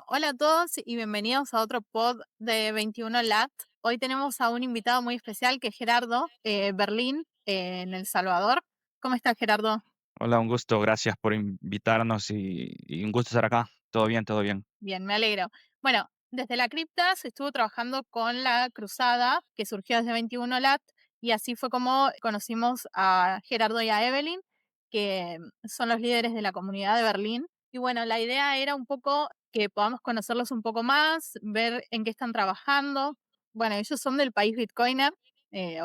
Hola a todos y bienvenidos a otro pod de 21 Lat. Hoy tenemos a un invitado muy especial que es Gerardo Berlín, en El Salvador. ¿Cómo estás, Gerardo? Hola, un gusto, gracias por invitarnos y un gusto estar acá. Todo bien, todo bien. Bien, me alegro. Bueno, desde la cripta se estuvo trabajando con la cruzada que surgió desde 21 Lat y así fue como conocimos a Gerardo y a Evelyn, que son los líderes de la comunidad de Berlín. Y bueno, la idea era un poco que podamos conocerlos un poco más, ver en qué están trabajando. Bueno, ellos son del país Bitcoiner,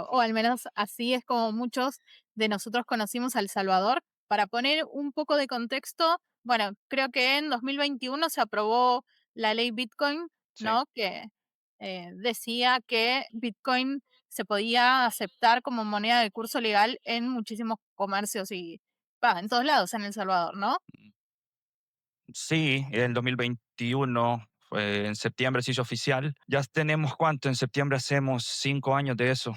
o al menos así es como muchos de nosotros conocimos a El Salvador. Para poner un poco de contexto, bueno, creo que en 2021 se aprobó la ley Bitcoin, Sí. ¿no? Que decía que Bitcoin se podía aceptar como moneda de curso legal en muchísimos comercios y en todos lados en El Salvador, ¿no? Sí, en 2021, en septiembre se hizo oficial. Ya tenemos cuánto, en septiembre hacemos 5 años de eso.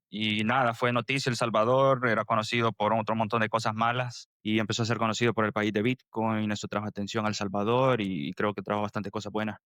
Y nada, fue noticia El Salvador, era conocido por otro montón de cosas malas y empezó a ser conocido por el país de Bitcoin. Eso trajo atención a El Salvador y creo que trajo bastante cosas buenas.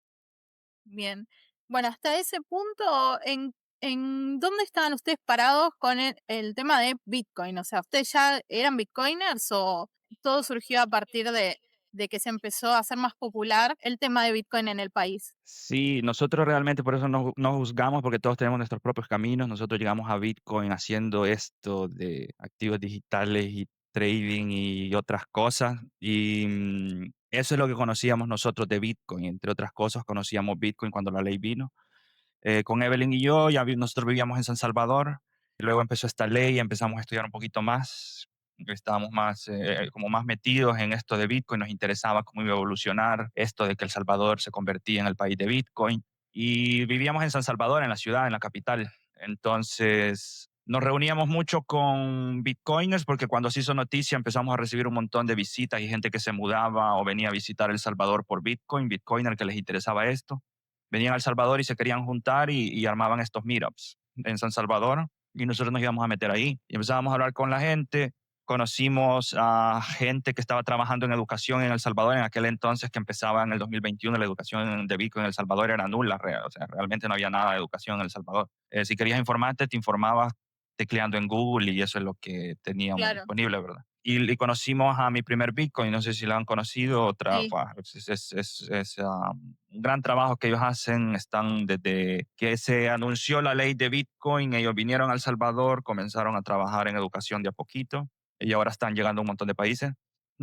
Bien. Bueno, hasta ese punto, ¿en dónde estaban ustedes parados con el tema de Bitcoin? O sea, ¿ustedes ya eran Bitcoiners o todo surgió a partir de que se empezó a hacer más popular el tema de Bitcoin en el país? Sí, nosotros realmente por eso no juzgamos, porque todos tenemos nuestros propios caminos. Nosotros llegamos a Bitcoin haciendo esto de activos digitales y trading y otras cosas. Y eso es lo que conocíamos nosotros de Bitcoin. Entre otras cosas, conocíamos Bitcoin cuando la ley vino. Con Evelyn y yo, nosotros vivíamos en San Salvador. Luego empezó esta ley, empezamos a estudiar un poquito más. Estábamos más, como más metidos en esto de Bitcoin, nos interesaba cómo iba a evolucionar esto de que El Salvador se convertía en el país de Bitcoin. Y vivíamos en San Salvador, en la ciudad, en la capital. Entonces, nos reuníamos mucho con Bitcoiners porque cuando se hizo noticia empezamos a recibir un montón de visitas y gente que se mudaba o venía a visitar El Salvador por Bitcoin, Bitcoiner que les interesaba esto. Venían a El Salvador y se querían juntar y armaban estos meetups en San Salvador y nosotros nos íbamos a meter ahí y empezábamos a hablar con la gente. Conocimos a gente que estaba trabajando en educación en El Salvador en aquel entonces, que empezaba en el 2021. La educación de Bitcoin en El Salvador era nula, o sea, realmente no había nada de educación en El Salvador. Si querías informarte, te informabas tecleando en Google y eso es lo que teníamos Claro, disponible, ¿verdad? Y conocimos a mi primer Bitcoin, no sé si lo han conocido, sí, un gran trabajo que ellos hacen. Están desde que se anunció la ley de Bitcoin, ellos vinieron a El Salvador, comenzaron a trabajar en educación de a poquito y ahora están llegando a un montón de países.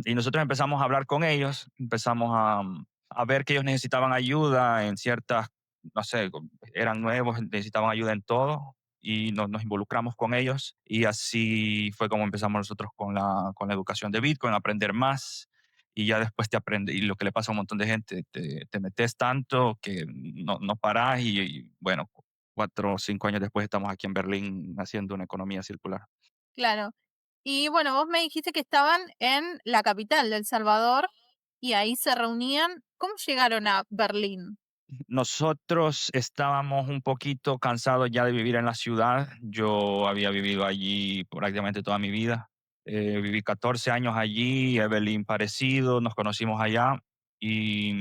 Y nosotros empezamos a hablar con ellos, empezamos a ver que ellos necesitaban ayuda en ciertas, no sé, eran nuevos, necesitaban ayuda en todo y nos involucramos con ellos y así fue como empezamos nosotros con la educación de Bitcoin, aprender más y ya después te aprende y lo que le pasa a un montón de gente, te metes tanto que no parás y bueno, 4 o 5 años después estamos aquí en Berlín haciendo una economía circular. claro. Y bueno, vos me dijiste que estaban en la capital de El Salvador y ahí se reunían. ¿Cómo llegaron a Berlín? Nosotros estábamos un poquito cansados ya de vivir en la ciudad. Yo había vivido allí prácticamente toda mi vida. Viví 14 años allí, Evelyn parecido, nos conocimos allá y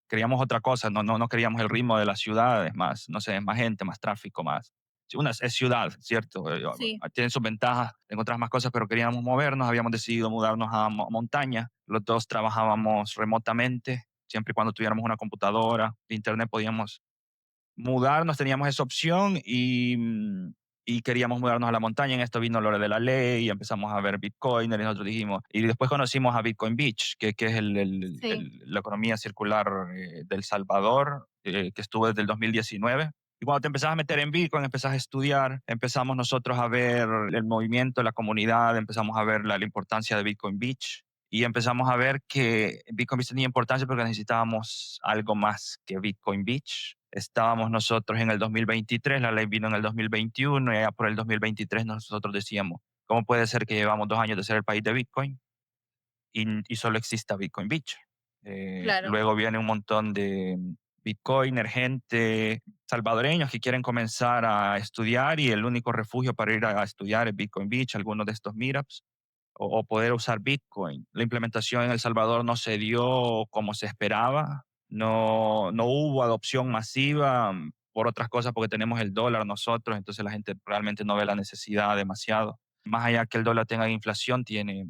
queríamos otra cosa. No queríamos el ritmo de la ciudad, es más, no sé, es más gente, más tráfico, más. Es ciudad, ¿cierto? Sí, Tiene sus ventajas, encontrás más cosas, pero queríamos movernos, habíamos decidido mudarnos a montaña. Los dos trabajábamos remotamente, siempre y cuando tuviéramos una computadora, internet, podíamos mudarnos, teníamos esa opción y queríamos mudarnos a la montaña. En esto vino lo de la ley y empezamos a ver Bitcoin y nosotros dijimos, y después conocimos a Bitcoin Beach, que es sí, la economía circular del Salvador, que estuvo desde el 2019. Y cuando te empezás a meter en Bitcoin, empezás a estudiar, empezamos nosotros a ver el movimiento, la comunidad, empezamos a ver la importancia de Bitcoin Beach y empezamos a ver que Bitcoin Beach tenía importancia porque necesitábamos algo más que Bitcoin Beach. Estábamos nosotros en el 2023, la ley vino en el 2021 y ya por el 2023 nosotros decíamos, ¿cómo puede ser que llevamos 2 años de ser el país de Bitcoin y solo exista Bitcoin Beach? claro. Luego viene un montón de Bitcoiner, gente salvadoreños que quieren comenzar a estudiar y el único refugio para ir a estudiar es Bitcoin Beach, algunos de estos meetups. o poder usar Bitcoin. La implementación en El Salvador no se dio como se esperaba, no hubo adopción masiva por otras cosas, porque tenemos el dólar nosotros, entonces la gente realmente no ve la necesidad demasiado. Más allá que el dólar tenga inflación, tiene,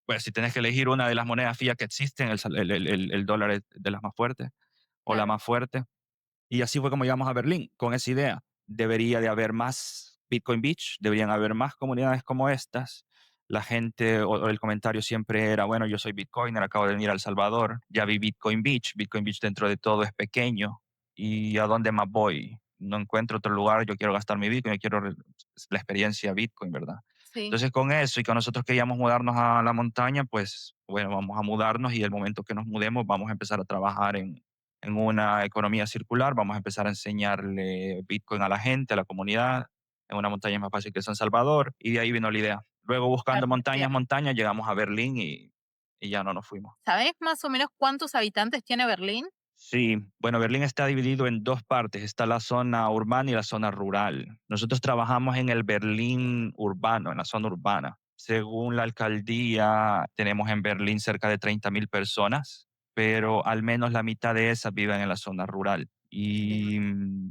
pues si tenés que elegir una de las monedas fiat que existen, el dólar es de las más fuertes o la Claro, más fuerte. Y así fue como llegamos a Berlín, con esa idea. Debería de haber más Bitcoin Beach, deberían haber más comunidades como estas. La gente o el comentario siempre era, bueno, yo soy Bitcoiner, acabo de venir a El Salvador, ya vi Bitcoin Beach. Bitcoin Beach dentro de todo es pequeño. ¿Y a dónde más voy? No encuentro otro lugar, yo quiero gastar mi Bitcoin, yo quiero la experiencia Bitcoin, ¿verdad? sí. Entonces con eso y que nosotros queríamos mudarnos a la montaña, pues bueno, vamos a mudarnos y el momento que nos mudemos vamos a empezar a trabajar en una economía circular, vamos a empezar a enseñarle Bitcoin a la gente, a la comunidad. En una montaña es más fácil que San Salvador, y de ahí vino la idea. Luego, buscando montañas, montañas, llegamos a Berlín y ya no nos fuimos. ¿Sabés más o menos cuántos habitantes tiene Berlín? Sí, bueno, Berlín está dividido en dos partes. Está la zona urbana y la zona rural. Nosotros trabajamos en el Berlín urbano, en la zona urbana. Según la alcaldía, tenemos en Berlín cerca de 30.000 personas, pero al menos la mitad de esas viven en la zona rural. Sí. Y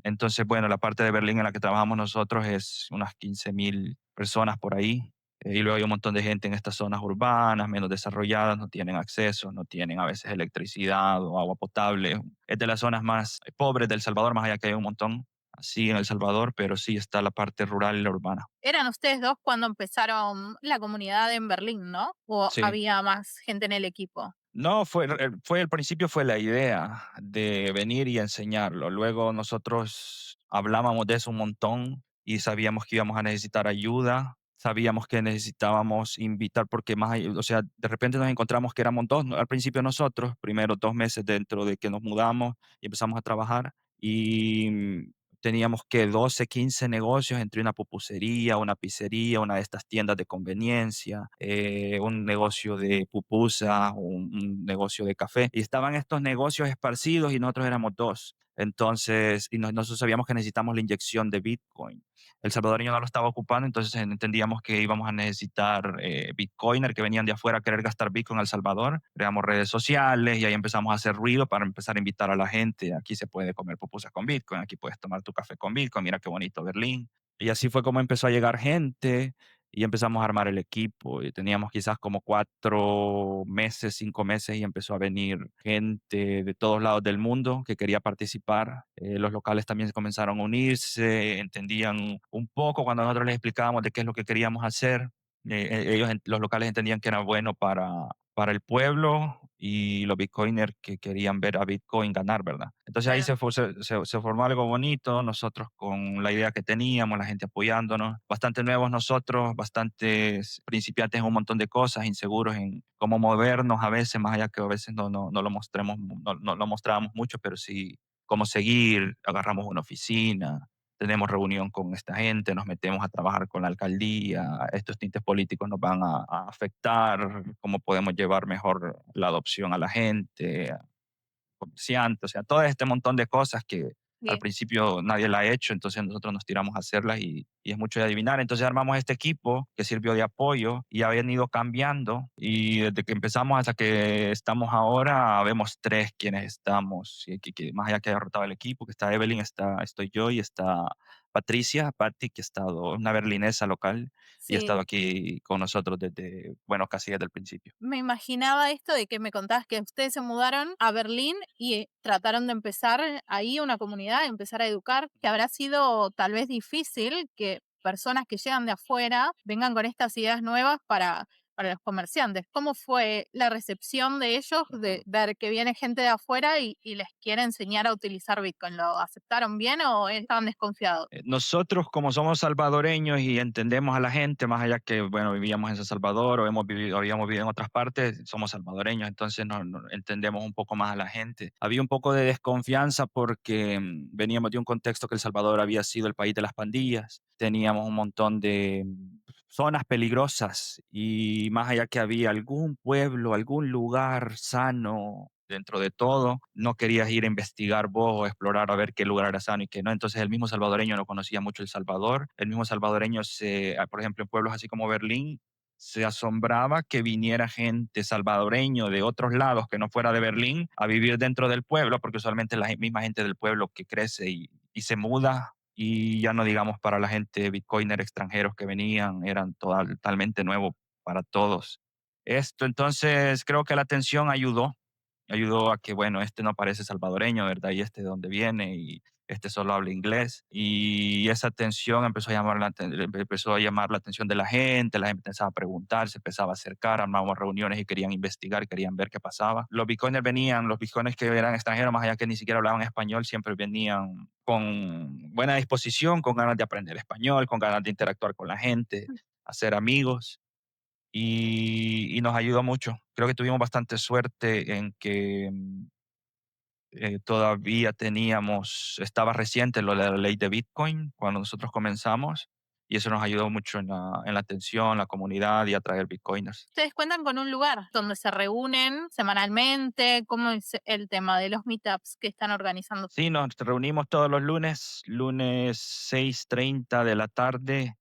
entonces, bueno, la parte de Berlín en la que trabajamos nosotros es unas 15.000 personas por ahí. Y luego hay un montón de gente en estas zonas urbanas, menos desarrolladas, no tienen acceso, no tienen a veces electricidad o agua potable. Es de las zonas más pobres del Salvador, más allá que hay un montón así en El Salvador, pero sí está la parte rural y la urbana. Eran ustedes dos cuando empezaron la comunidad en Berlín, ¿no? ¿O Sí. había más gente en el equipo? No, al principio fue la idea de venir y enseñarlo. Luego nosotros hablábamos de eso un montón y sabíamos que íbamos a necesitar ayuda, sabíamos que necesitábamos invitar, porque o sea, de repente nos encontramos que éramos dos, ¿no? Al principio nosotros, primero 2 meses dentro de que nos mudamos y empezamos a trabajar, y teníamos que 12, 15 negocios, entre una pupusería, una pizzería, una de estas tiendas de conveniencia, un negocio de pupusas, un negocio de café. Y estaban estos negocios esparcidos y nosotros éramos dos. Entonces, nosotros sabíamos que necesitamos la inyección de Bitcoin. El salvadoreño no lo estaba ocupando, entonces entendíamos que íbamos a necesitar Bitcoiner que venían de afuera a querer gastar Bitcoin en El Salvador. Creamos redes sociales y ahí empezamos a hacer ruido para empezar a invitar a la gente. Aquí se puede comer pupusas con Bitcoin, aquí puedes tomar tu café con Bitcoin, mira qué bonito Berlín. Y así fue como empezó a llegar gente y empezamos a armar el equipo. Y teníamos quizás como 4 meses, 5 meses, y empezó a venir gente de todos lados del mundo que quería participar. Los locales también comenzaron a unirse, entendían un poco cuando nosotros les explicábamos de qué es lo que queríamos hacer. Los locales entendían que era bueno para el pueblo y los bitcoiners que querían ver a Bitcoin ganar, ¿verdad? Entonces ahí Claro. se formó algo bonito, nosotros con la idea que teníamos, la gente apoyándonos, bastante nuevos nosotros, bastantes principiantes en un montón de cosas, inseguros en cómo movernos a veces, más allá que a veces no lo mostremos, no lo mostrábamos mucho, pero sí cómo seguir, agarramos una oficina, tenemos reunión con esta gente, nos metemos a trabajar con la alcaldía, estos tintes políticos nos van a afectar, cómo podemos llevar mejor la adopción a la gente, comerciantes, o sea, todo este montón de cosas que al Sí, principio nadie la ha hecho, entonces nosotros nos tiramos a hacerlas y es mucho de adivinar. Entonces armamos este equipo que sirvió de apoyo y ha venido cambiando, y desde que empezamos hasta que estamos ahora, vemos tres quienes estamos, y más allá que haya rotado el equipo, que está Evelyn, estoy yo y está Patricia, Patti, que ha estado una berlinesa local y ha estado sí. aquí con nosotros desde, bueno, casi desde el principio. Me imaginaba esto de que me contabas que ustedes se mudaron a Berlín y trataron de empezar ahí una comunidad, empezar a educar, que habrá sido tal vez difícil que personas que llegan de afuera vengan con estas ideas nuevas para los comerciantes. ¿Cómo fue la recepción de ellos de ver que viene gente de afuera y les quiere enseñar a utilizar Bitcoin? ¿Lo aceptaron bien o estaban desconfiados? Nosotros, como somos salvadoreños y entendemos a la gente, más allá que, bueno, vivíamos en San Salvador o habíamos vivido en otras partes, somos salvadoreños, entonces entendemos un poco más a la gente. Había un poco de desconfianza porque veníamos de un contexto que El Salvador había sido el país de las pandillas, teníamos un montón de zonas peligrosas, y más allá que había algún pueblo, algún lugar sano dentro de todo, no querías ir a investigar vos o explorar a ver qué lugar era sano y qué no. Entonces el mismo salvadoreño no conocía mucho El Salvador. El mismo salvadoreño, por ejemplo, en pueblos así como Berlín, se asombraba que viniera gente salvadoreño de otros lados que no fuera de Berlín a vivir dentro del pueblo, porque usualmente la misma gente del pueblo que crece y se muda, y ya no digamos para la gente bitcoiner extranjeros que venían, eran totalmente nuevo para todos. Esto entonces creo que la atención ayudó a que, bueno, este no parece salvadoreño, ¿verdad? Y este de dónde viene, y este solo habla inglés. Y esa atención empezó a llamar la atención de la gente empezaba a preguntar, se empezaba a acercar, armábamos reuniones y querían investigar, querían ver qué pasaba. Los bitcoiners que eran extranjeros, más allá que ni siquiera hablaban español, siempre venían con buena disposición, con ganas de aprender español, con ganas de interactuar con la gente, hacer amigos y nos ayudó mucho. Creo que tuvimos bastante suerte en que todavía estaba reciente lo de la ley de Bitcoin cuando nosotros comenzamos y eso nos ayudó mucho en la atención, la comunidad y atraer Bitcoiners. ¿Ustedes cuentan con un lugar donde se reúnen semanalmente? ¿Cómo es el tema de los meetups que están organizando? Sí, nos reunimos todos los lunes 6:30 de la tarde.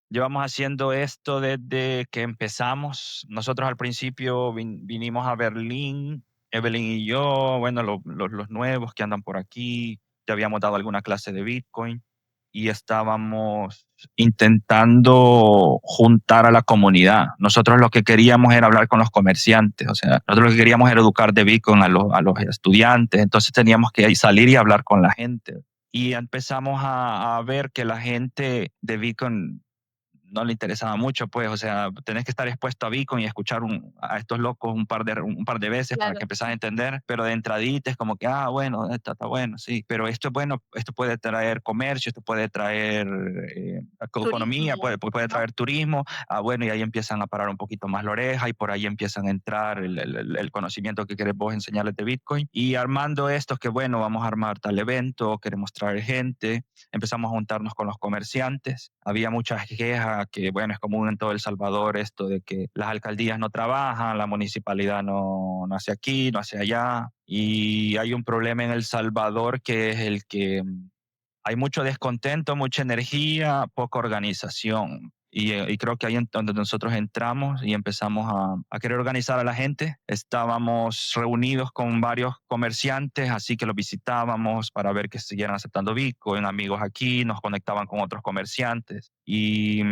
Llevamos haciendo esto desde que empezamos. Nosotros al principio vinimos a Berlín, Evelyn y yo, bueno, los nuevos que andan por aquí, ya habíamos dado alguna clase de Bitcoin y estábamos intentando juntar a la comunidad. Nosotros lo que queríamos era hablar con los comerciantes, o sea, nosotros lo que queríamos era educar de Bitcoin a los estudiantes, entonces teníamos que salir y hablar con la gente. Y empezamos a ver que la gente de Bitcoin no le interesaba mucho, pues, o sea, tenés que estar expuesto a Bitcoin y escuchar a estos locos un par de veces para Claro, que empezás a entender, pero de entradita es como que, bueno, está bueno, sí, pero esto es bueno, esto puede traer comercio, esto puede traer economía, turismo, puede ¿no? traer turismo, bueno, y ahí empiezan a parar un poquito más la oreja y por ahí empiezan a entrar el conocimiento que querés vos enseñarles de Bitcoin y armando estos que, bueno, vamos a armar tal evento, queremos traer gente, empezamos a juntarnos con los comerciantes. Había muchas quejas que, bueno, es común en todo El Salvador esto de que las alcaldías no trabajan, la municipalidad no hace aquí, no hace allá. Y hay un problema en El Salvador que es el que hay mucho descontento, mucha energía, poca organización. Y creo que ahí es donde nosotros entramos y empezamos a querer organizar a la gente. Estábamos reunidos con varios comerciantes, así que los visitábamos para ver que siguieran aceptando Bitcoin, amigos aquí, nos conectaban con otros comerciantes y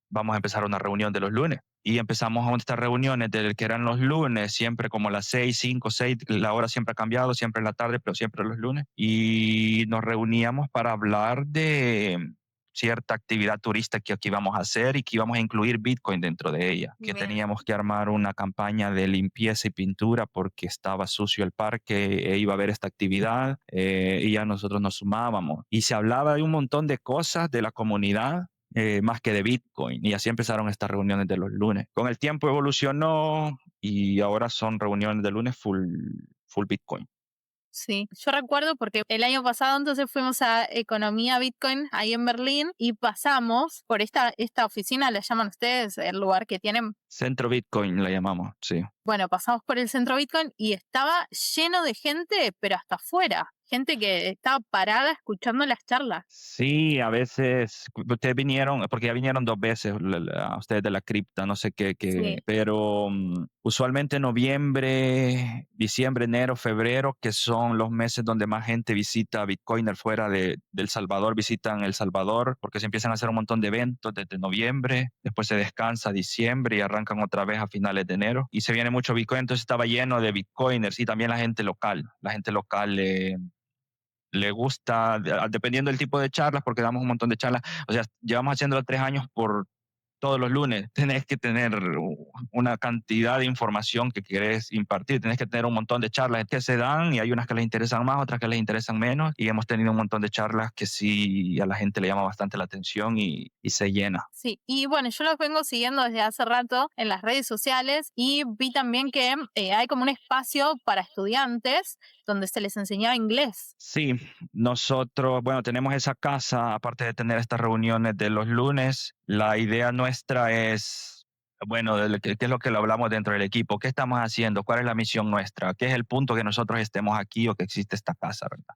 vamos a empezar una reunión de los lunes. Y empezamos a estas reuniones de que eran los lunes, siempre como las 6, 5, 6, la hora siempre ha cambiado, siempre en la tarde, pero siempre los lunes. Y nos reuníamos para hablar de cierta actividad turística que aquí íbamos a hacer y que íbamos a incluir Bitcoin dentro de ella, que Bien. teníamos que armar una campaña de limpieza y pintura porque estaba sucio el parque e iba a haber esta actividad y ya nosotros nos sumábamos. Y se hablaba de un montón de cosas de la comunidad más que de Bitcoin. Y así empezaron estas reuniones de los lunes. Con el tiempo evolucionó y ahora son reuniones de lunes full Bitcoin. Sí, yo recuerdo porque el año pasado entonces fuimos a Economía Bitcoin ahí en Berlín y pasamos por esta oficina, le llaman ustedes, el lugar que tienen. Centro Bitcoin la llamamos, sí. Bueno, pasamos por el centro Bitcoin y estaba lleno de gente, pero hasta afuera. Gente que estaba parada escuchando las charlas. Sí, a veces ustedes vinieron, porque ya vinieron 2 veces ustedes de la cripta, no sé Sí, pero usualmente noviembre, diciembre, enero, febrero, que son los meses donde más gente visita Bitcoiner fuera de El Salvador, visitan El Salvador, porque se empiezan a hacer un montón de eventos desde noviembre, después se descansa diciembre y arrancan otra vez a finales de enero. Y se viene mucho Bitcoin, entonces estaba lleno de Bitcoiners y también la gente local. La gente local le gusta, dependiendo del tipo de charlas, porque damos un montón de charlas. O sea, llevamos haciéndolo 3 años por todos los lunes. Tenés que tener una cantidad de información que querés impartir. Tenés que tener un montón de charlas que se dan y hay unas que les interesan más, otras que les interesan menos. Y hemos tenido un montón de charlas que sí a la gente le llama bastante la atención y se llena. sí. Y bueno, yo los vengo siguiendo desde hace rato en las redes sociales y vi también que hay como un espacio para estudiantes donde se les enseñaba inglés. Sí, nosotros, bueno, tenemos esa casa, aparte de tener estas reuniones de los lunes, la idea nuestra es, bueno, qué es lo que lo hablamos dentro del equipo, qué estamos haciendo, cuál es la misión nuestra, qué es el punto que nosotros estemos aquí o que existe esta casa, ¿verdad?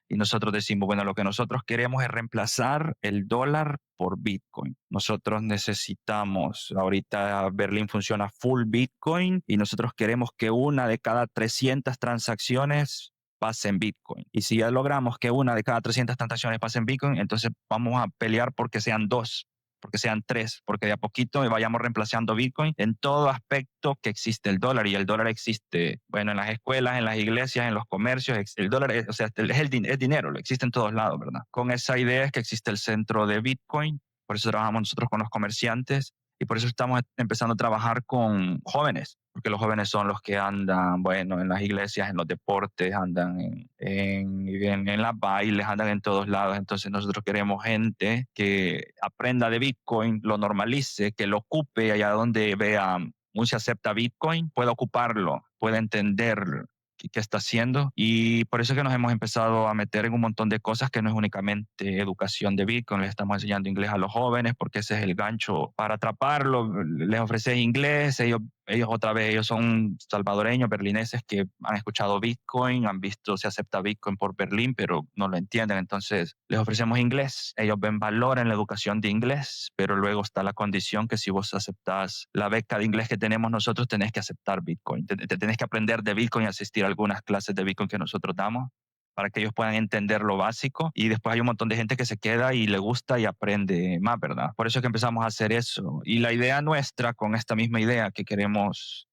Y nosotros decimos, bueno, lo que nosotros queremos es reemplazar el dólar por Bitcoin. Nosotros necesitamos, ahorita Berlín funciona full Bitcoin y nosotros queremos que una de cada 300 transacciones pase en Bitcoin. Y si ya logramos que una de cada 300 transacciones pase en Bitcoin, entonces vamos a pelear porque sean dos, porque sean tres, porque de a poquito vayamos reemplazando Bitcoin en todo aspecto que existe el dólar. Y el dólar existe, bueno, en las escuelas, en las iglesias, en los comercios. El dólar, o sea, es dinero, lo existe en todos lados, ¿verdad? Con esa idea es que existe el centro de Bitcoin, por eso trabajamos nosotros con los comerciantes y por eso estamos empezando a trabajar con jóvenes, porque los jóvenes son los que andan, bueno, en las iglesias, en los deportes, andan en las bailes, andan en todos lados. Entonces nosotros queremos gente que aprenda de Bitcoin, lo normalice, que lo ocupe allá donde vea un se acepta Bitcoin, pueda ocuparlo, pueda entender qué está haciendo. Y por eso es que nos hemos empezado a meter en un montón de cosas que no es únicamente educación de Bitcoin. Les estamos enseñando inglés a los jóvenes porque ese es el gancho para atraparlo. Les ofreces inglés, ellos otra vez, ellos son salvadoreños, berlineses que han escuchado Bitcoin, han visto se acepta Bitcoin por Berlín, pero no lo entienden. Entonces les ofrecemos inglés. Ellos ven valor en la educación de inglés, pero luego está la condición que si vos aceptás la beca de inglés que tenemos nosotros, tenés que aceptar Bitcoin. Te tenés que aprender de Bitcoin y asistir a algunas clases de Bitcoin que nosotros damos para que ellos puedan entender lo básico. Y después hay un montón de gente que se queda y le gusta y aprende más, ¿verdad? Por eso es que empezamos a hacer eso. Y la idea nuestra, con esta misma idea que queremos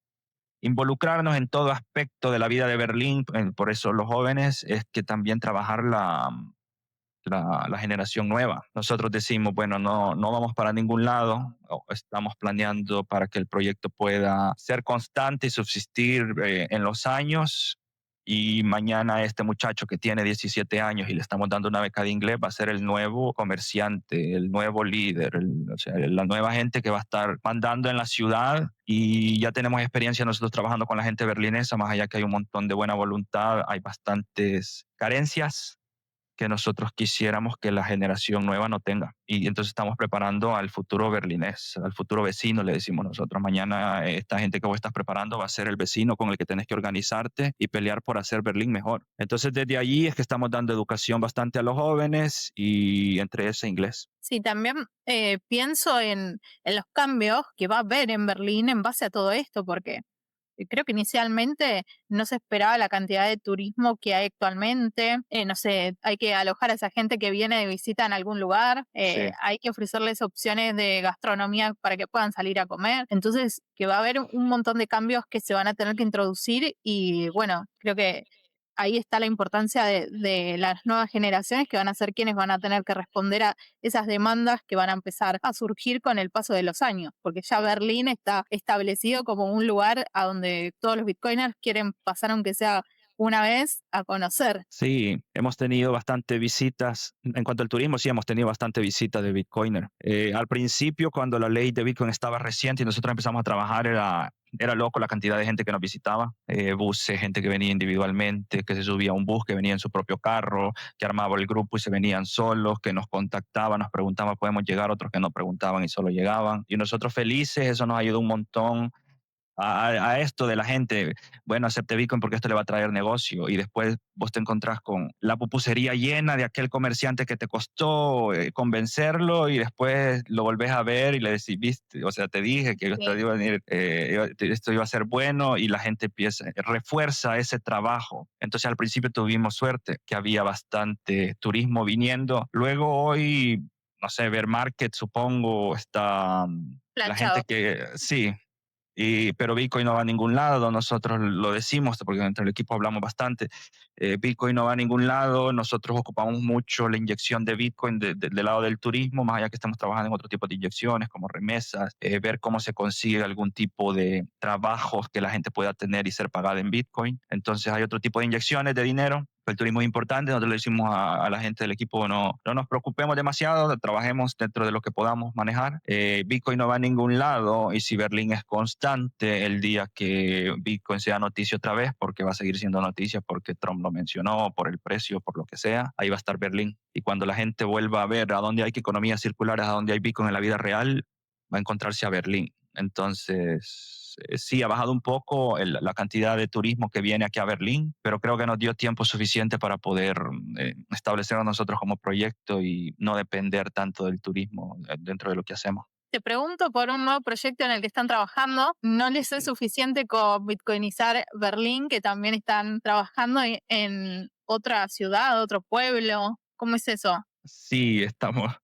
involucrarnos en todo aspecto de la vida de Berlín, por eso los jóvenes, es que también trabajar la generación nueva. Nosotros decimos, bueno, no vamos para ningún lado, estamos planeando para que el proyecto pueda ser constante y subsistir en los años. Y mañana este muchacho que tiene 17 años y le estamos dando una beca de inglés va a ser el nuevo comerciante, el nuevo líder, o sea, la nueva gente que va a estar mandando en la ciudad. Y ya tenemos experiencia nosotros trabajando con la gente berlinesa, más allá que hay un montón de buena voluntad, hay bastantes carencias que nosotros quisiéramos que la generación nueva no tenga. Y entonces estamos preparando al futuro berlinés, al futuro vecino, le decimos nosotros. Mañana esta gente que vos estás preparando va a ser el vecino con el que tenés que organizarte y pelear por hacer Berlín mejor. Entonces desde allí es que estamos dando educación bastante a los jóvenes y entre ese inglés. Sí, también pienso en los cambios que va a haber en Berlín en base a todo esto, porque creo que inicialmente no se esperaba la cantidad de turismo que hay actualmente. No sé, hay que alojar a esa gente que viene de visita en algún lugar, Sí. hay que ofrecerles opciones de gastronomía para que puedan salir a comer. Entonces, que va a haber un montón de cambios que se van a tener que introducir y bueno, creo que ahí está la importancia de las nuevas generaciones que van a ser quienes van a tener que responder a esas demandas que van a empezar a surgir con el paso de los años, porque ya Berlín está establecido como un lugar a donde todos los bitcoiners quieren pasar, aunque sea una vez, a conocer. Sí, hemos tenido bastante visitas. En cuanto al turismo, sí, hemos tenido bastante visitas de Bitcoiner. Al principio, cuando la ley de Bitcoin estaba reciente y nosotros empezamos a trabajar, era loco la cantidad de gente que nos visitaba. Buses, gente que venía individualmente, que se subía a un bus, que venía en su propio carro, que armaba el grupo y se venían solos, que nos contactaban, nos preguntaban, ¿podemos llegar? Otros que no preguntaban y solo llegaban. Y nosotros felices, eso nos ayudó un montón a esto de la gente, bueno, acepte Bitcoin porque esto le va a traer negocio y después vos te encontrás con la pupusería llena de aquel comerciante que te costó convencerlo y después lo volvés a ver y le decís, viste, o sea, te dije que esto Sí. iba a venir, esto iba a ser bueno y la gente empieza, refuerza ese trabajo. Entonces al principio tuvimos suerte que había bastante turismo viniendo. Luego hoy, no sé, Bear Market supongo está la gente Planchado. que sí, pero Bitcoin no va a ningún lado, nosotros lo decimos porque entre el equipo hablamos bastante. Bitcoin no va a ningún lado, nosotros ocupamos mucho la inyección de Bitcoin del lado del turismo, más allá que estamos trabajando en otro tipo de inyecciones como remesas, ver cómo se consigue algún tipo de trabajos que la gente pueda tener y ser pagada en Bitcoin. Entonces hay otro tipo de inyecciones de dinero. El turismo es importante, nosotros le decimos a la gente del equipo no nos preocupemos demasiado, trabajemos dentro de lo que podamos manejar. Bitcoin no va a ningún lado y si Berlín es constante, el día que Bitcoin sea noticia otra vez, porque va a seguir siendo noticia porque Trump lo mencionó, por el precio, por lo que sea, ahí va a estar Berlín. Y cuando la gente vuelva a ver a dónde hay economías circulares, a dónde hay Bitcoin en la vida real, va a encontrarse a Berlín. Entonces, sí, ha bajado un poco la cantidad de turismo que viene aquí a Berlín, pero creo que nos dio tiempo suficiente para poder establecernos nosotros como proyecto y no depender tanto del turismo dentro de lo que hacemos. Te pregunto por un nuevo proyecto en el que están trabajando. ¿No les es suficiente con bitcoinizar Berlín, que también están trabajando en otra ciudad, otro pueblo? ¿Cómo es eso? Sí, estamos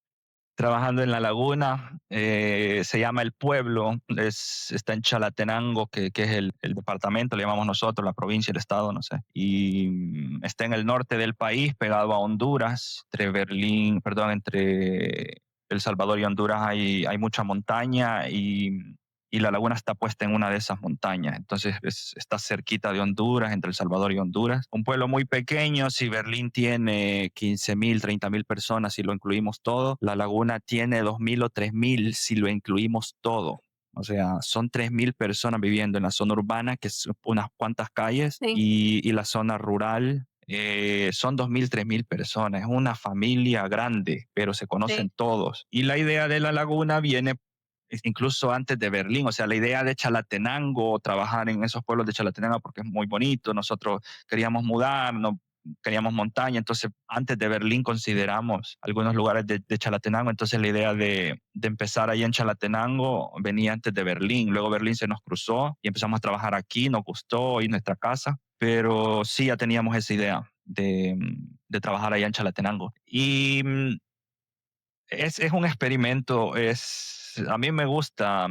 trabajando en La Laguna, se llama El Pueblo, está en Chalatenango, que es el departamento, le llamamos nosotros, la provincia, el estado, no sé. Y está en el norte del país, pegado a Honduras, entre Berlín, perdón, entre El Salvador y Honduras hay mucha montaña y La Laguna está puesta en una de esas montañas. Entonces está cerquita de Honduras, entre El Salvador y Honduras. Un pueblo muy pequeño, si Berlín tiene 15.000, 30.000 personas, si lo incluimos todo, La Laguna tiene 2.000 o 3.000 si lo incluimos todo. O sea, son 3.000 personas viviendo en la zona urbana, que es unas cuantas calles, Sí, y la zona rural. Son 2.000, 3.000 personas. Es una familia grande, pero se conocen sí. todos. Y la idea de La Laguna viene incluso antes de Berlín, o sea, la idea de Chalatenango, trabajar en esos pueblos de Chalatenango porque es muy bonito, nosotros queríamos mudarnos, queríamos montaña, entonces antes de Berlín consideramos algunos lugares de Chalatenango, entonces la idea de empezar ahí en Chalatenango venía antes de Berlín, luego Berlín se nos cruzó y empezamos a trabajar aquí, nos gustó y nuestra casa, pero sí ya teníamos esa idea de trabajar allá en Chalatenango. Y es un experimento, a mí me gusta,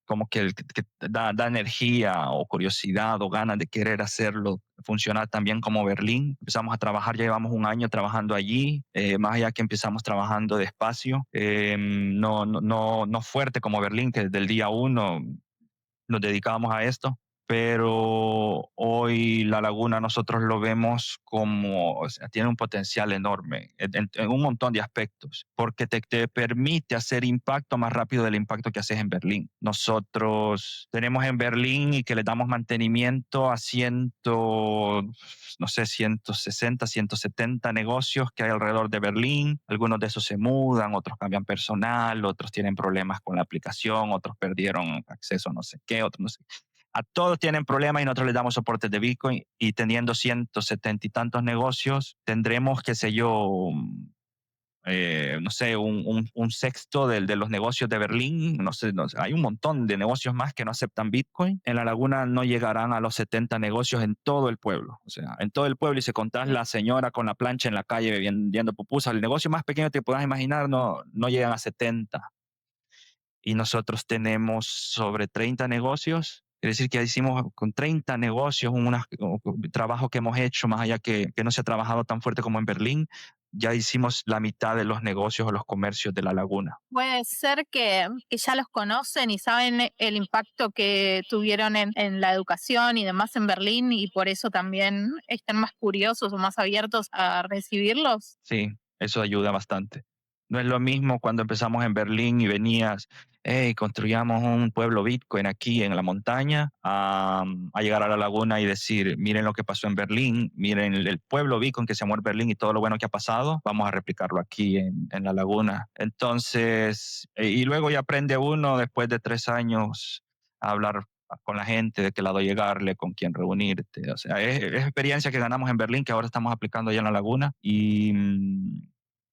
como que da energía o curiosidad o ganas de querer hacerlo funcionar también como Berlín. Empezamos a trabajar, ya llevamos un año trabajando allí, más allá que empezamos trabajando despacio, no fuerte como Berlín, que desde el día uno nos dedicábamos a esto, pero hoy La Laguna nosotros lo vemos como, o sea, tiene un potencial enorme en un montón de aspectos, porque te permite hacer impacto más rápido del impacto que haces en Berlín. Nosotros tenemos en Berlín y que le damos mantenimiento a no sé, 160, 170 negocios que hay alrededor de Berlín. Algunos de esos se mudan, otros cambian personal, otros tienen problemas con la aplicación, otros perdieron acceso a no sé qué, otros no sé. A todos tienen problemas y nosotros les damos soporte de Bitcoin y teniendo 170 y tantos negocios, tendremos, qué sé yo, no sé, un sexto de los negocios de Berlín, no sé, hay un montón de negocios más que no aceptan Bitcoin. En La Laguna no llegarán a los 70 negocios en todo el pueblo, o sea, en todo el pueblo, y si contás Sí. la señora con la plancha en la calle vendiendo pupusas, el negocio más pequeño que te puedas imaginar no llegan a 70. Y nosotros tenemos sobre 30 negocios. Es decir, que hicimos con 30 negocios un trabajo que hemos hecho, más allá que no se ha trabajado tan fuerte como en Berlín, ya hicimos la mitad de los negocios o los comercios de La Laguna. Puede ser que ya los conocen y saben el impacto que tuvieron en la educación y demás en Berlín y por eso también están más curiosos o más abiertos a recibirlos. Sí, eso ayuda bastante. No es lo mismo cuando empezamos en Berlín y venías, hey, construyamos un pueblo Bitcoin aquí en la montaña, a llegar a la laguna y decir, miren lo que pasó en Berlín, miren el pueblo Bitcoin que se llamó en Berlín y todo lo bueno que ha pasado, vamos a replicarlo aquí en la laguna. Entonces, y luego ya aprende uno después de 3 años a hablar con la gente, de qué lado llegarle, con quién reunirte. O sea, es experiencia que ganamos en Berlín que ahora estamos aplicando allá en la laguna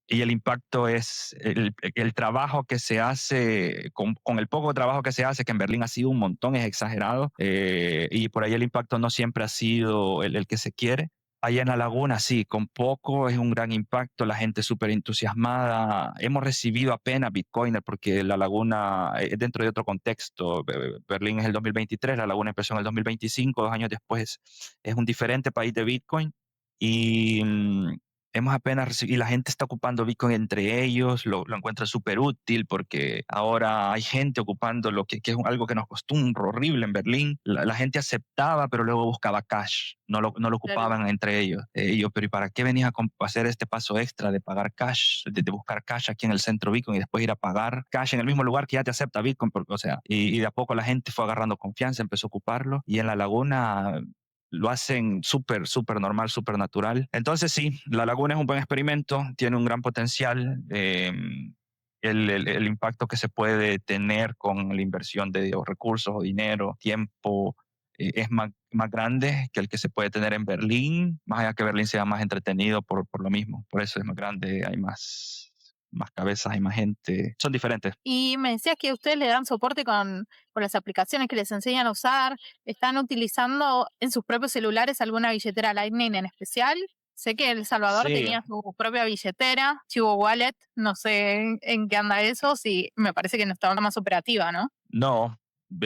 y el impacto es el trabajo que se hace, con el poco trabajo que se hace, que en Berlín ha sido un montón, es exagerado, y por ahí el impacto no siempre ha sido el que se quiere. Allá en la laguna, sí, con poco es un gran impacto, la gente súper entusiasmada. Hemos recibido apenas Bitcoiner porque la laguna es dentro de otro contexto. Berlín es el 2023, la laguna empezó en el 2025, 2 años después es un diferente país de Bitcoin. Y hemos apenas recibido, y la gente está ocupando Bitcoin entre ellos, lo encuentra súper útil porque ahora hay gente ocupando lo que es algo que nos costó un horrible en Berlín. La gente aceptaba, pero luego buscaba cash, no lo Claro. ocupaban entre ellos. Y yo, pero ¿y para qué venías a hacer este paso extra de pagar cash, de buscar cash aquí en el centro Bitcoin y después ir a pagar cash en el mismo lugar que ya te acepta Bitcoin? O sea, y de a poco la gente fue agarrando confianza, empezó a ocuparlo y en la laguna lo hacen súper, súper normal, súper natural. Entonces sí, La Laguna es un buen experimento, tiene un gran potencial. el impacto que se puede tener con la inversión de o recursos o dinero, tiempo, es más grande que el que se puede tener en Berlín, más allá que Berlín sea más entretenido por lo mismo. Por eso es más grande, hay más cabezas, hay más gente. Son diferentes. Y me decías que ustedes le dan soporte con las aplicaciones que les enseñan a usar. ¿Están utilizando en sus propios celulares alguna billetera Lightning en especial? Sé que El Salvador Sí, tenía su propia billetera, Chivo Wallet, no sé en qué anda eso, sí, me parece que no está más operativa, ¿no? no,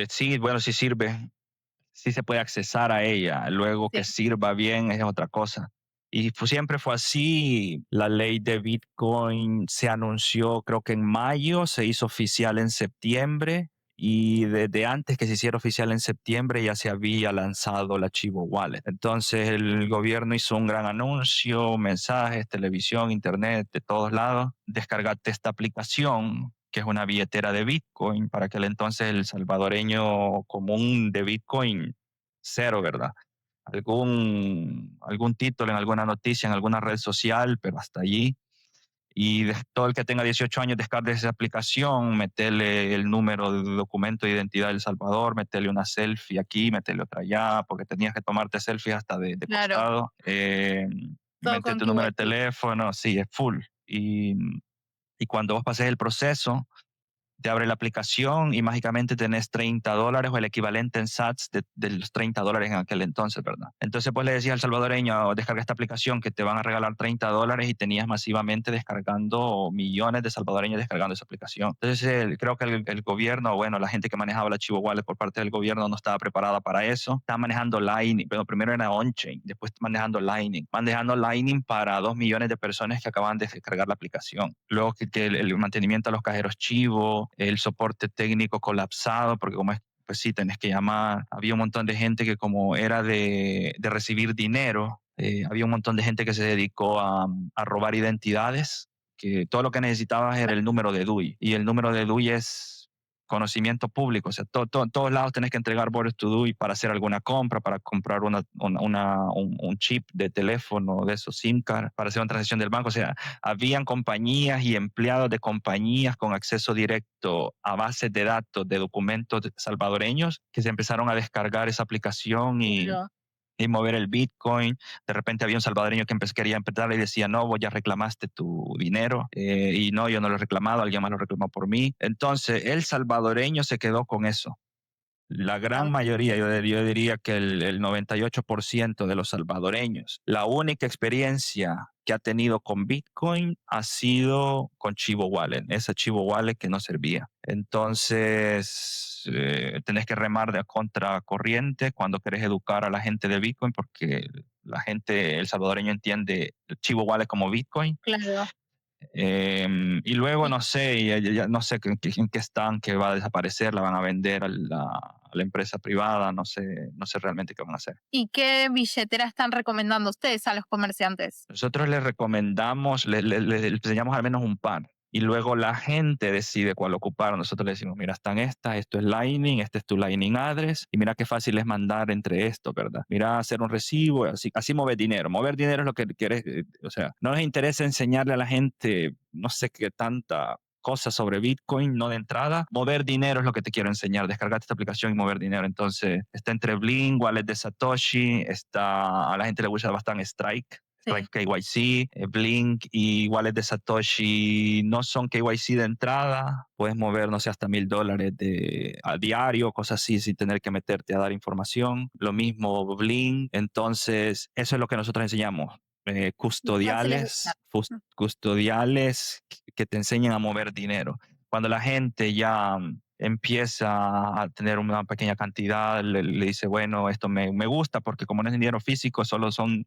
sí, bueno, sí sirve. Sí se puede accesar a ella. Luego que Sí, sirva bien es otra cosa. Y siempre fue así. La ley de Bitcoin se anunció, creo que en mayo, se hizo oficial en septiembre. Y desde antes que se hiciera oficial en septiembre ya se había lanzado la Chivo Wallet. Entonces el gobierno hizo un gran anuncio, mensajes, televisión, internet, de todos lados. Descargate esta aplicación que es una billetera de Bitcoin. Para aquel entonces el salvadoreño común de Bitcoin, cero, ¿verdad? Algún título en alguna noticia, en alguna red social, pero hasta allí. Y todo el que tenga 18 años descargue esa aplicación, metele el número de documento de identidad del Salvador, metele una selfie aquí, metele otra allá, porque tenías que tomarte selfies hasta de claro, costado. todo Mete con tu número de KYC. teléfono, sí, es full. Y cuando vos pases el proceso, te abre la aplicación y mágicamente tenés $30 o el equivalente en sats de los $30 en aquel entonces, ¿verdad? Entonces pues le decías al salvadoreño, descarga esta aplicación que te van a regalar $30 y tenías masivamente descargando, millones de salvadoreños descargando esa aplicación. Entonces creo que el gobierno, bueno, la gente que manejaba la Chivo Wallet por parte del gobierno no estaba preparada para eso. Estaba manejando Lightning, pero primero era on-chain, después manejando Lightning para 2 millones de personas que acaban de descargar la aplicación. Luego que el mantenimiento a los cajeros Chivo, el soporte técnico colapsado, porque como es, pues sí, tenés que llamar. Había un montón de gente que como era de recibir dinero, había un montón de gente que se dedicó a robar identidades, que todo lo que necesitabas era el número de DUI. Y el número de DUI es conocimiento público, o sea, todos lados tenés que entregar Boris to DUI para hacer alguna compra, para comprar un chip de teléfono de esos SIM card, para hacer una transacción del banco, o sea, habían compañías y empleados de compañías con acceso directo a bases de datos de documentos salvadoreños que se empezaron a descargar esa aplicación Claro. y mover el Bitcoin. De repente había un salvadoreño que quería empezar y decía, no, vos ya reclamaste tu dinero. Y no, yo no lo he reclamado, alguien más lo reclamó por mí. Entonces, el salvadoreño se quedó con eso. La gran mayoría, yo diría que el 98% de los salvadoreños, la única experiencia que ha tenido con Bitcoin ha sido con Chivo Wallet, esa Chivo Wallet que no servía. Entonces, tenés que remar de contracorriente cuando querés educar a la gente de Bitcoin, porque la gente, el salvadoreño entiende el Chivo Wallet como Bitcoin. Claro. Y luego ¿Y, no sé, ya no sé en qué están, que va a desaparecer, la van a vender a la empresa privada, no sé realmente qué van a hacer. y qué billetera están recomendando ustedes a los comerciantes? Nosotros les recomendamos, le enseñamos al menos un par. Y luego la gente decide cuál ocupar. Nosotros le decimos, mira, están estas, esto es Lightning, este es tu Lightning address, y mira qué fácil es mandar entre esto, ¿verdad? Mira, hacer un recibo, así mover dinero. Mover dinero es lo que quieres, o sea, no nos interesa enseñarle a la gente, no sé qué tanta cosa sobre Bitcoin, no de entrada. Mover dinero es lo que te quiero enseñar. Descargate esta aplicación y mover dinero. Entonces, está entre Blink, Wallet de Satoshi, a la gente le gusta bastante Strike. Sí, Strike KYC, Blink y Wallet de Satoshi no son KYC de entrada. Puedes mover, no sé, hasta $1,000 a diario, cosas así, sin tener que meterte a dar información. Lo mismo Blink. Entonces, eso es lo que nosotros enseñamos. fáciles de usar. Custodiales que te enseñan a mover dinero. Cuando la gente ya empieza a tener una pequeña cantidad, le dice, bueno, esto me gusta porque como no es dinero físico, solo son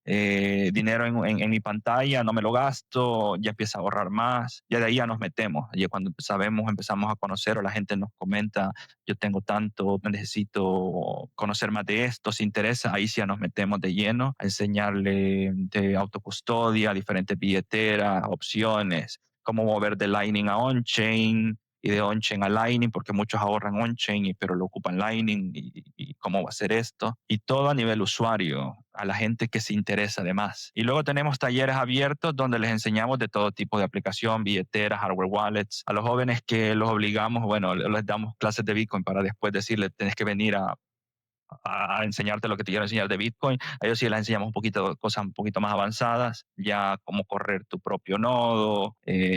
dinero en mi pantalla, no me lo gasto, ya empieza a ahorrar más, ya de ahí ya nos metemos. Y cuando empezamos a conocer o la gente nos comenta, yo tengo tanto, necesito conocer más de esto, si interesa, ahí sí ya nos metemos de lleno a enseñarle de autocustodia, diferentes billeteras, opciones, cómo mover de Lightning a on-chain, y de on-chain a Lightning, porque muchos ahorran on-chain, pero lo ocupan Lightning y cómo va a ser esto. Y todo a nivel usuario, a la gente que se interesa además. Y luego tenemos talleres abiertos donde les enseñamos de todo tipo de aplicación, billeteras, hardware wallets. A los jóvenes que los obligamos, bueno, les damos clases de Bitcoin para después decirles, tenés que venir a enseñarte lo que te quiero enseñar de Bitcoin. A ellos sí les enseñamos un poquito, cosas un poquito más avanzadas, ya cómo correr tu propio nodo,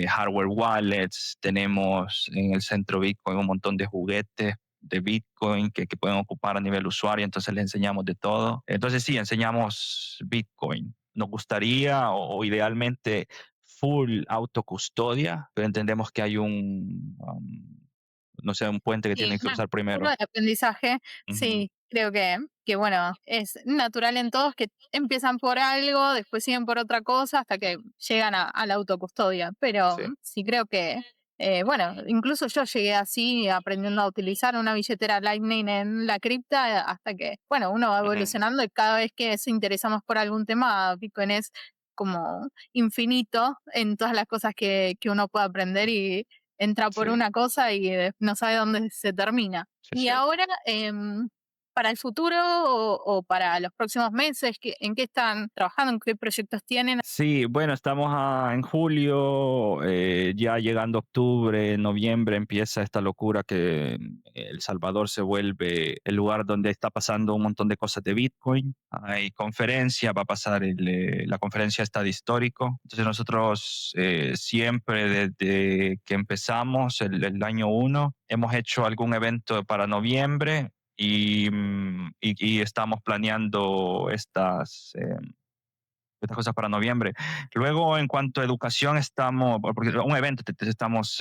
hardware wallets. Tenemos en el centro Bitcoin un montón de juguetes de Bitcoin que pueden ocupar a nivel usuario, entonces les enseñamos de todo. Entonces sí, enseñamos Bitcoin. Nos gustaría o idealmente full autocustodia, pero entendemos que hay no sé, un puente que Sí, tienen que una cruzar curva primero. de aprendizaje, Ujú. sí, creo que bueno, es natural en todos que empiezan por algo, después siguen por otra cosa hasta que llegan a la autocustodia. Pero Sí. sí creo que, bueno, incluso yo llegué así aprendiendo a utilizar una billetera Lightning en la cripta hasta que, bueno, uno va Ujú. evolucionando y cada vez que se interesamos por algún tema, Bitcoin es como infinito en todas las cosas que uno puede aprender y entra Sí, por una cosa y no sabe dónde se termina. sí es Y cierto. ahora, para el futuro o para los próximos meses, ¿en qué están trabajando? ¿En qué proyectos tienen? Sí, bueno, estamos en julio, ya llegando octubre, noviembre empieza esta locura que El Salvador se vuelve el lugar donde está pasando un montón de cosas de Bitcoin. Hay conferencia, va a pasar la conferencia está de histórico. Entonces nosotros siempre desde que empezamos el año uno hemos hecho algún evento para noviembre y estamos planeando estas cosas para noviembre. Luego, en cuanto a educación, porque un evento estamos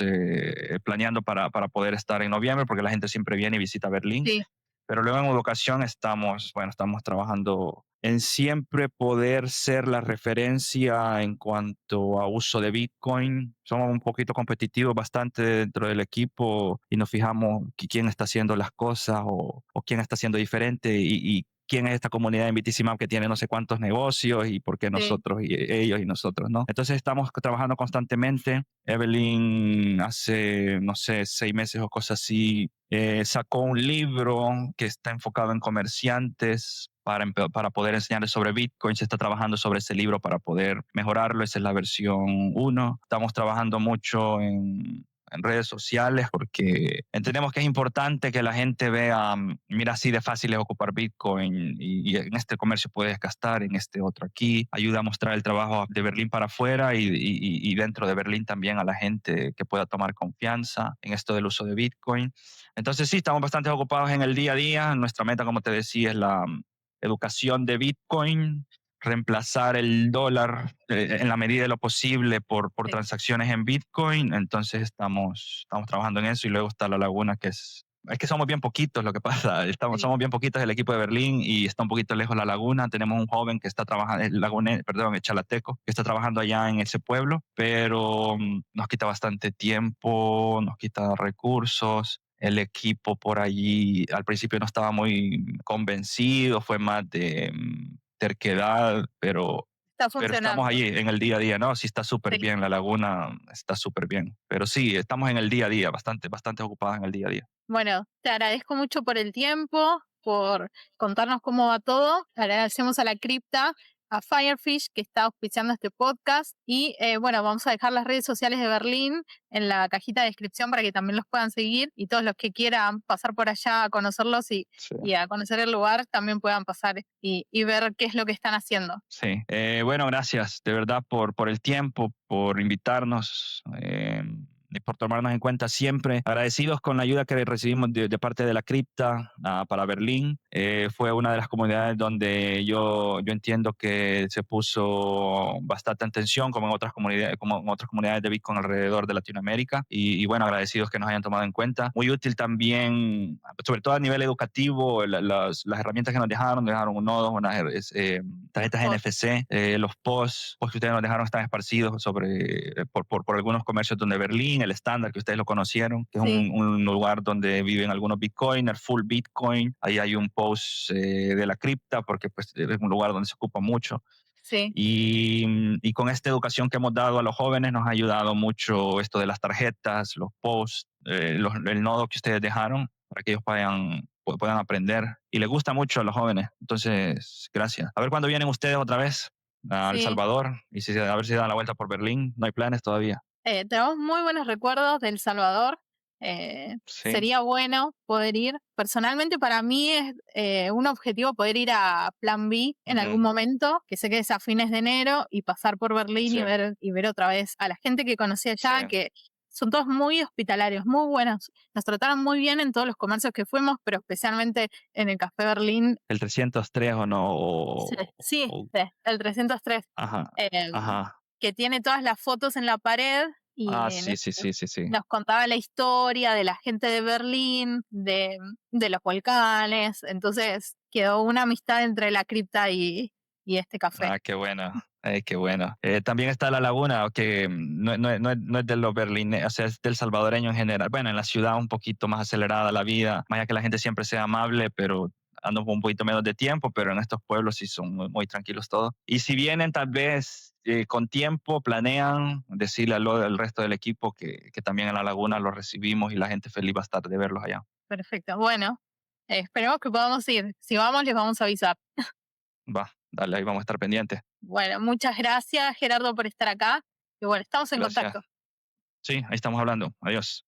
planeando para poder estar en noviembre, porque la gente siempre viene y visita Berlín. Sí, Pero luego en educación estamos trabajando en siempre poder ser la referencia en cuanto a uso de Bitcoin. Somos un poquito competitivos bastante dentro del equipo y nos fijamos quién está haciendo las cosas o quién está haciendo diferente y quién es esta comunidad en BTC que tiene no sé cuántos negocios y por qué sí, nosotros y ellos y nosotros, ¿no? Entonces estamos trabajando constantemente. Evelyn hace, no sé, 6 meses o cosas así, sacó un libro que está enfocado en comerciantes para poder enseñarles sobre Bitcoin. Se está trabajando sobre ese libro para poder mejorarlo. Esa es la versión uno. Estamos trabajando mucho en redes sociales porque entendemos que es importante que la gente vea, mira, así de fácil es ocupar Bitcoin y en este comercio puedes gastar, en este otro aquí. Ayuda a mostrar el trabajo de Berlín para afuera y dentro de Berlín también a la gente que pueda tomar confianza en esto del uso de Bitcoin. Entonces sí, estamos bastante ocupados en el día a día. Nuestra meta, como te decía, es la educación de Bitcoin, reemplazar el dólar en la medida de lo posible por sí, transacciones en Bitcoin. Entonces estamos trabajando en eso y luego está la laguna que es que somos bien poquitos lo que pasa, sí. somos bien poquitos el equipo de Berlín y está un poquito lejos la laguna. Tenemos un joven que está trabajando, perdón, el Chalateco, que está trabajando allá en ese pueblo, pero nos quita bastante tiempo, nos quita recursos. El equipo por allí al principio no estaba muy convencido, fue más de terquedad, Está pero estamos funcionando. allí en el día a día, ¿no? Sí está súper Sí. bien, la laguna está súper bien. Pero sí, estamos en el día a día, bastante ocupados en el día a día. Bueno, te agradezco mucho por el tiempo, por contarnos cómo va todo. Agradecemos a la cripta, a Firefish, que está auspiciando este podcast. Y bueno, vamos a dejar las redes sociales de Berlín en la cajita de descripción para que también los puedan seguir y todos los que quieran pasar por allá a conocerlos Sí. y a conocer el lugar también puedan pasar y ver qué es lo que están haciendo. Sí, bueno, gracias de verdad por el tiempo, por invitarnos y por tomarnos en cuenta siempre. Agradecidos con la ayuda que recibimos de parte de la cripta para Berlín. Fue una de las comunidades donde yo entiendo que se puso bastante atención, como en otras comunidades de Bitcoin alrededor de Latinoamérica. Y bueno, agradecidos que nos hayan tomado en cuenta. Muy útil también, sobre todo a nivel educativo, las herramientas que nos dejaron un nodo, tarjetas Post. NFC, los posts que ustedes nos dejaron están esparcidos por algunos comercios donde Berlín, el estándar que ustedes lo conocieron, que es Sí. un lugar donde viven algunos bitcoiners, full bitcoin. Ahí hay un post de la cripta porque pues es un lugar donde se ocupa mucho. Sí, Y con esta educación que hemos dado a los jóvenes nos ha ayudado mucho esto de las tarjetas, los posts, el nodo que ustedes dejaron para que ellos puedan aprender. Y les gusta mucho a los jóvenes. Entonces, gracias. A ver cuándo vienen ustedes otra vez a El sí. Salvador y a ver si dan la vuelta por Berlín. No hay planes todavía. Tenemos muy buenos recuerdos de El Salvador. Sí, Sería bueno poder ir. Personalmente, para mí es un objetivo poder ir a Plan B en algún ujú, momento, que sé que es a fines de enero, y pasar por Berlín sí, y ver otra vez a la gente que conocí sí. allá, que son todos muy hospitalarios, muy buenos. Nos trataron muy bien en todos los comercios que fuimos, pero especialmente en el Café Berlín. El 303 o no. Sí, sí, sí, el 303, Ajá, em, ajá. que tiene todas las fotos en la pared y Ah, en sí, ese sí, sí, sí, sí. nos contaba la historia de la gente de Berlín, de los volcanes. Entonces quedó una amistad entre la cripta y este café. Ah, qué bueno. Qué bueno. También está la laguna, que no es de los berlineses, o sea, es del salvadoreño en general. Bueno, en la ciudad un poquito más acelerada la vida, más allá que la gente siempre sea amable, pero ando un poquito menos de tiempo, pero en estos pueblos sí son muy tranquilos todos. Y si vienen, tal vez con tiempo, planean decirle al resto del equipo que también en la laguna los recibimos y la gente feliz va a estar de verlos allá. Perfecto. Bueno, esperemos que podamos ir. Si vamos, les vamos a avisar. Va, dale, ahí vamos a estar pendientes. Bueno, muchas gracias, Gerardo, por estar acá. Y bueno, estamos en Gracias. contacto. Sí, ahí estamos hablando. Adiós.